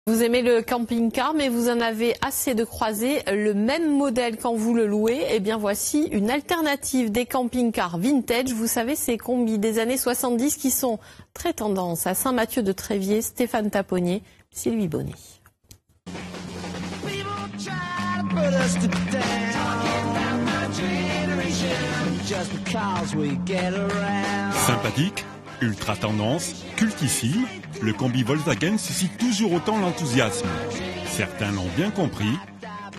Vous aimez le camping-car, mais vous en avez assez de croiser le même modèle quand vous le louez. Eh bien, voici une alternative des camping-cars vintage. Vous savez, ces combis des années 70 qui sont très tendance à Saint-Mathieu-de-Tréviers, Stéphane Taponnier, Sylvie Bonnet. Sympathique, ultra tendance, cultissime, le combi Volkswagen suscite toujours autant l'enthousiasme. Certains l'ont bien compris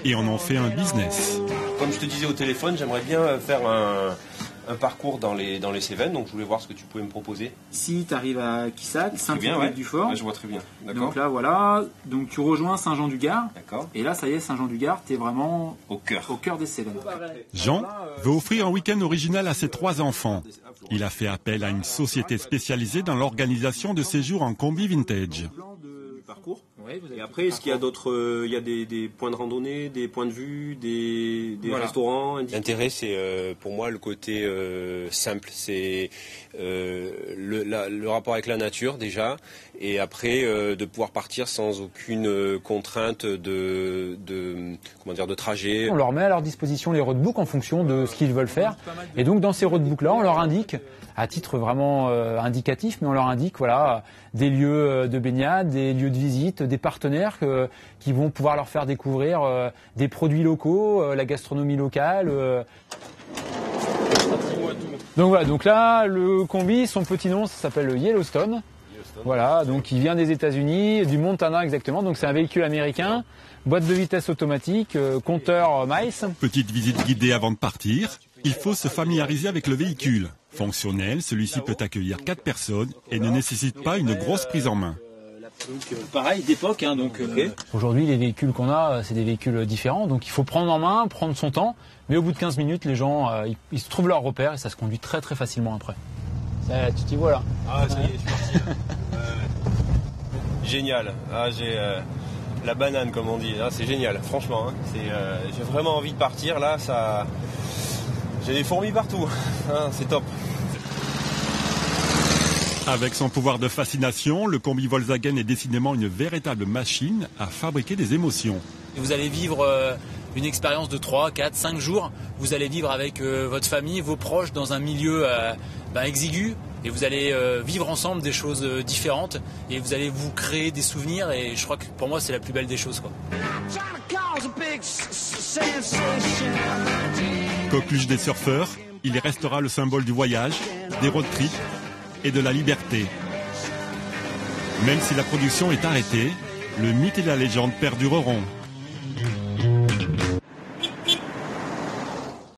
et en ont fait un business. Comme je te disais au téléphone, j'aimerais bien faire un parcours dans les Cévennes, donc je voulais voir ce que tu pouvais me proposer. Si tu arrives à Quissac, Saint-Jean-du-Fort. Ouais, je vois très bien. Donc là, voilà. Donc tu rejoins Saint-Jean-du-Gard. D'accord. Et là, ça y est, Saint-Jean-du-Gard, tu es vraiment au cœur des Cévennes. Jean veut offrir un week-end original à ses 3 enfants. Il a fait appel à une société spécialisée dans l'organisation de séjours en combi vintage. Parcours. Et après, est-ce qu'il y a d'autres, il y a des points de randonnée, des points de vue, des restaurants? L'intérêt, c'est pour moi le côté simple, c'est le rapport avec la nature déjà, et après de pouvoir partir sans aucune contrainte de trajet. On leur met à leur disposition les roadbooks en fonction de ce qu'ils veulent faire, et donc dans ces roadbooks-là, on leur indique, à titre vraiment indicatif, mais on leur indique voilà des lieux de baignade, des lieux de visite, des partenaires qui vont pouvoir leur faire découvrir des produits locaux, la gastronomie locale. Donc voilà, donc là le combi, son petit nom, ça s'appelle le Yellowstone. Voilà, donc il vient des États-Unis, du Montana exactement. Donc c'est un véhicule américain, boîte de vitesse automatique, compteur miles. Petite visite guidée avant de partir. Il faut se familiariser avec le véhicule. Fonctionnel, celui-ci peut accueillir 4 personnes et ne nécessite pas une grosse prise en main. Donc pareil, d'époque. Aujourd'hui, les véhicules qu'on a, c'est des véhicules différents. Donc il faut prendre en main, prendre son temps. Mais au bout de 15 minutes, les gens, ils se trouvent leur repère et ça se conduit très très facilement après. Tu t'y vois là. Ah, ça y est, je suis parti. Génial. Ah, j'ai la banane, comme on dit. Ah, c'est génial, franchement. J'ai vraiment envie de partir là. J'ai des fourmis partout. Ah, c'est top. Avec son pouvoir de fascination, le combi Volkswagen est décidément une véritable machine à fabriquer des émotions. Vous allez vivre une expérience de 3, 4, 5 jours. Vous allez vivre avec votre famille, vos proches dans un milieu exigu. Et vous allez vivre ensemble des choses différentes. Et vous allez vous créer des souvenirs. Et je crois que pour moi, c'est la plus belle des choses, quoi. Coqueluche des surfeurs, il restera le symbole du voyage, des road trips et de la liberté. Même si la production est arrêtée, le mythe et la légende perdureront.